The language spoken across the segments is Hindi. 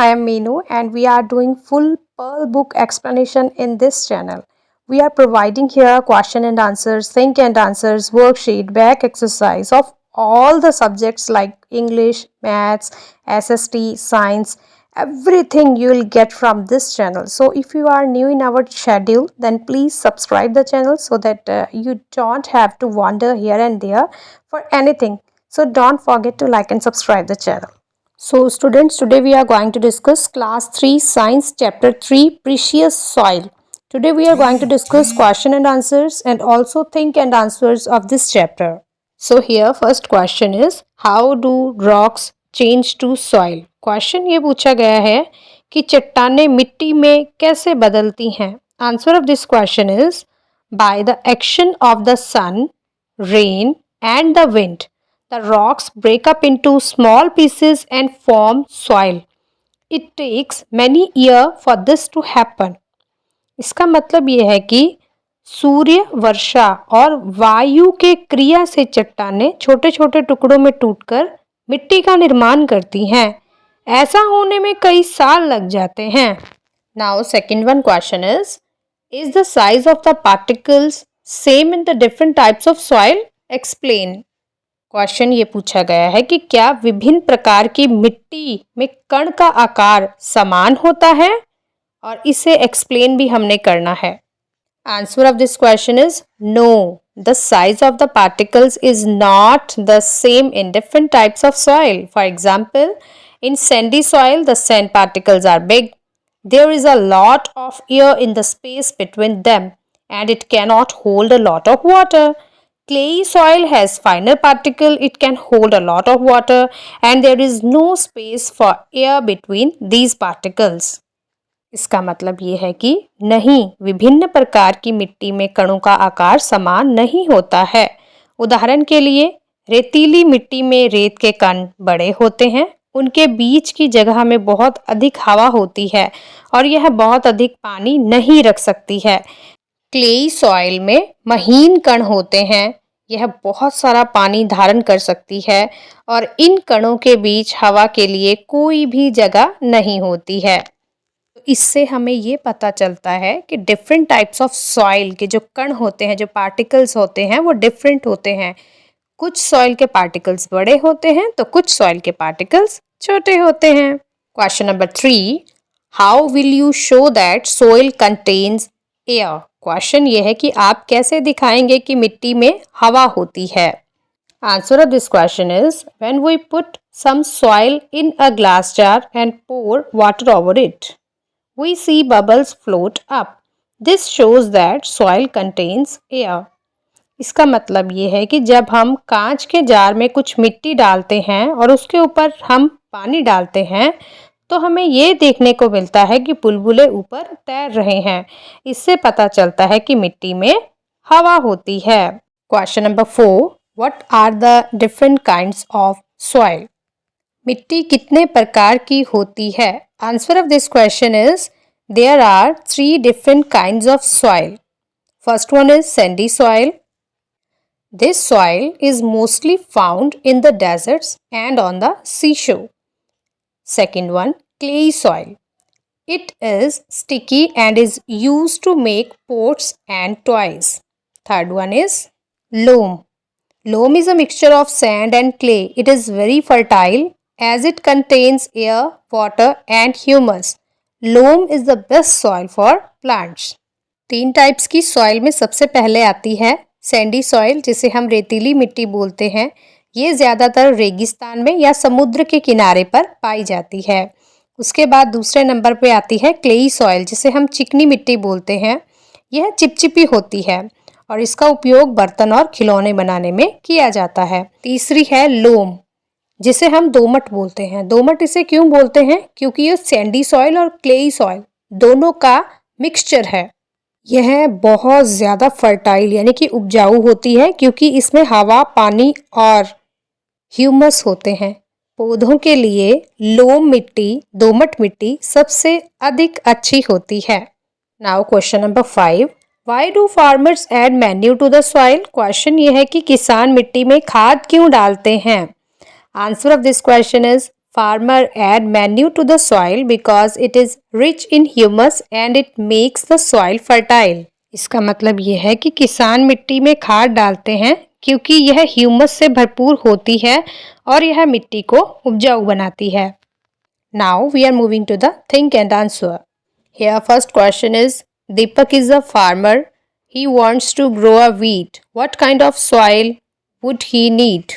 am Meenu and we are doing full Pearl book explanation in this channel. We are providing here question and answers, think and answers, worksheet, back exercise of all the subjects like English, Maths, SST, Science, everything you will get from this channel. So if you are new in our schedule, then please subscribe the channel so that you don't have to wander here and there for anything. So don't forget to like and subscribe the channel. So students, today we are going to discuss class 3 science chapter 3 precious soil. Today we are going to discuss question and answers and also think and answers of this chapter. So here first question is how do rocks change to soil? Question ये पूछा गया है कि चट्टानें मिट्टी में कैसे बदलती हैं? Answer of this question is by the action of the sun, rain and the wind. The rocks break up into small pieces and form soil. It takes many years for this to happen. इसका मतलब ये है कि सूर्य, वर्षा और वायु के क्रिया से चट्टानें छोटे छोटे टुकड़ों में टूटकर मिट्टी का निर्माण करती हैं. ऐसा होने में कई साल लग जाते हैं. Now second one question is the size of the particles same in the different types of soil? Explain. Question ये पूछा गया है कि क्या विभिन्न प्रकार की मिट्टी में कण का आकार समान होता है, और इसे एक्सप्लेन भी हमने करना है. Answer of this question is no. The size of the particles is not the same in different types of soil. For example, in sandy soil the sand particles are big. There is a lot of air in the space between them and it cannot hold a lot of water. Clayey soil has finer particle, it can hold a lot of water and there is no space for air between these particles. इसका मतलब ये है कि नहीं, विभिन्न प्रकार की मिट्टी में कणों का आकार समान नहीं होता है. उदाहरण के लिए रेतीली मिट्टी में रेत के कण बड़े होते हैं, उनके बीच की जगह में बहुत अधिक हवा होती है और यह बहुत अधिक पानी नहीं रख सकती है. क्लेई सॉइल में महीन कण होते हैं, यह बहुत सारा पानी धारण कर सकती है और इन कणों के बीच हवा के लिए कोई भी जगह नहीं होती है. इससे हमें ये पता चलता है कि डिफरेंट टाइप्स ऑफ सॉइल के जो कण होते हैं, जो पार्टिकल्स होते हैं, वो डिफरेंट होते हैं. कुछ सॉइल के पार्टिकल्स बड़े होते हैं तो कुछ सॉइल के पार्टिकल्स छोटे होते हैं. Question number 3, how will you show that soil contains air? Question ये है कि आप कैसे दिखाएंगे कि मिट्टी में हवा होती है. Answer of this question is when we put some soil in a glass jar and pour water over it, we see bubbles float up. This shows that soil contains air. इसका मतलब ये है कि जब हम कांच के जार में कुछ मिट्टी डालते हैं और उसके ऊपर हम पानी डालते हैं तो हमें ये देखने को मिलता है कि बुलबुले ऊपर तैर रहे हैं. इससे पता चलता है कि मिट्टी में हवा होती है. Question number 4, what are the different kinds of soil? मिट्टी कितने प्रकार की होती है? Answer of this question is there are 3 different kinds of soil. First one is sandy soil. This soil is mostly found in the deserts and on the seashore. Second one, clayey soil. It is sticky and is used to make pots and toys. Third one is loam. Loam is a mixture of sand and clay. It is very fertile as it contains air, water and humus. Loam is the best soil for plants. 3 types की सॉइल में सबसे पहले आती है सैंडी सॉइल, जिसे हम रेतीली मिट्टी बोलते हैं. ये ज़्यादातर रेगिस्तान में या समुद्र के किनारे पर पाई जाती है. उसके बाद दूसरे नंबर पे आती है क्लेई सॉइल, जिसे हम चिकनी मिट्टी बोलते हैं. यह चिपचिपी होती है और इसका उपयोग बर्तन और खिलौने बनाने में किया जाता है. तीसरी है लोम, जिसे हम दोमट बोलते हैं. दोमट इसे क्यों बोलते हैं? क्योंकि ये सैंडी सॉइल और क्लेई सॉइल दोनों का मिक्सचर है. यह बहुत ज़्यादा फर्टाइल यानी कि उपजाऊ होती है क्योंकि इसमें हवा, पानी और ह्यूमस होते हैं. पौधों के लिए लोम मिट्टी, दोमट मिट्टी सबसे अधिक अच्छी होती है. Now question number 5, why do farmers add manure to the soil? Question ये है कि किसान मिट्टी में खाद क्यों डालते हैं. Answer of this question is Farmer add manure to the soil because it is rich in humus and it makes the soil fertile. इसका मतलब ये है कि किसान मिट्टी में खाद डालते हैं क्योंकि यह ह्यूमस से भरपूर होती है और यह मिट्टी को उपजाऊ बनाती है. Now we are moving to the think and answer. Here first question is, Deepak is a farmer. He wants to grow a wheat. What kind of soil would he need?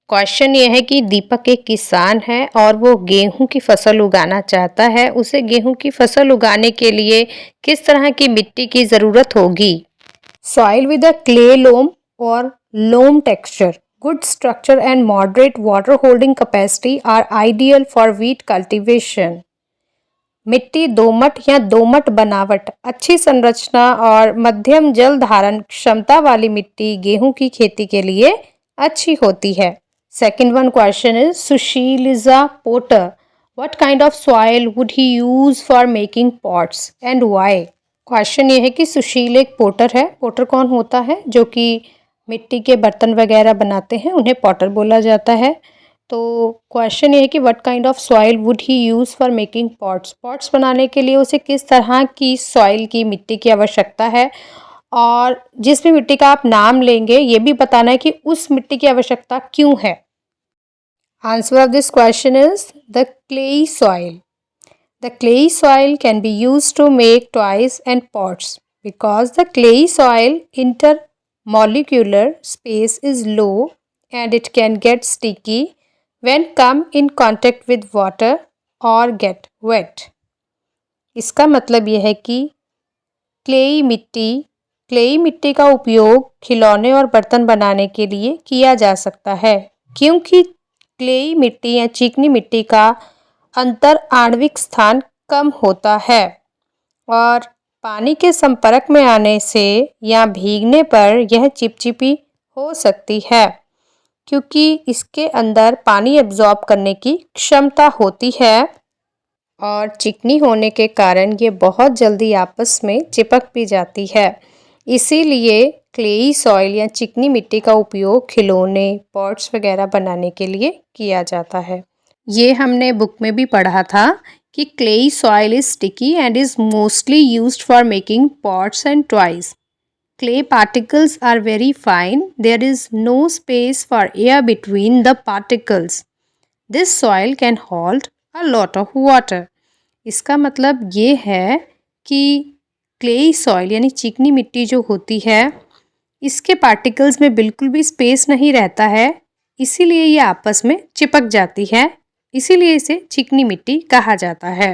Question ये है कि दीपक एक किसान है और वो गेहूं की फसल उगाना चाहता है. उसे गेहूं की फसल उगाने के लिए किस तरह की मिट्टी की ज़रूरत होगी? Soil with a clay loam और loam texture, good structure and moderate water holding capacity are ideal for wheat cultivation. मिट्टी दोमट या दोमट बनावट, अच्छी संरचना और मध्यम जल धारण क्षमता वाली मिट्टी गेहूं की खेती के लिए अच्छी होती है. Second one question is, Sushil is a potter. What kind of soil would he use for making pots and why? Question ये है कि सुशील एक पोटर है. पोटर कौन होता है? जो कि मिट्टी के बर्तन वगैरह बनाते हैं, उन्हें पॉटर बोला जाता है. तो क्वेश्चन ये है कि what kind of soil would he use for making pots. Pots बनाने के लिए उसे किस तरह की सॉइल की मिट्टी की आवश्यकता है, और जिस भी मिट्टी का आप नाम लेंगे ये भी बताना है कि उस मिट्टी की आवश्यकता क्यों है. Answer of this question is the clayey soil. The clayey soil can be used to make toys and pots because the clayey soil intermolecular space is low and it can get sticky when come in contact with water or get wet. इसका मतलब यह है कि क्लेई मिट्टी का उपयोग खिलौने और बर्तन बनाने के लिए किया जा सकता है क्योंकि क्लेई मिट्टी या चिकनी मिट्टी का अंतर आणविक स्थान कम होता है और पानी के संपर्क में आने से या भीगने पर यह चिपचिपी हो सकती है क्योंकि इसके अंदर पानी एब्जॉर्ब करने की क्षमता होती है और चिकनी होने के कारण ये बहुत जल्दी आपस में चिपक भी जाती है. इसीलिए क्लेई सॉइल या चिकनी मिट्टी का उपयोग खिलौने, पॉट्स वगैरह बनाने के लिए किया जाता है. ये हमने बुक में भी पढ़ा था कि clayey soil is sticky and is mostly used for making pots and toys. Clay particles are very fine. There is no space for air between the particles. This soil can hold a lot of water. इसका मतलब ये है कि क्लेई सॉइल यानी चिकनी मिट्टी जो होती है इसके पार्टिकल्स में बिल्कुल भी स्पेस नहीं रहता है, इसीलिए ये आपस में चिपक जाती है, इसीलिए इसे चिकनी मिट्टी कहा जाता है.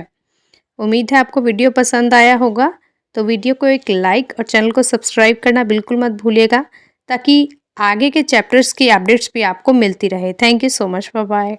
उम्मीद है आपको वीडियो पसंद आया होगा. तो वीडियो को एक लाइक और चैनल को सब्सक्राइब करना बिल्कुल मत भूलिएगा ताकि आगे के चैप्टर्स की अपडेट्स भी आपको मिलती रहे. Thank you so much. Bye bye.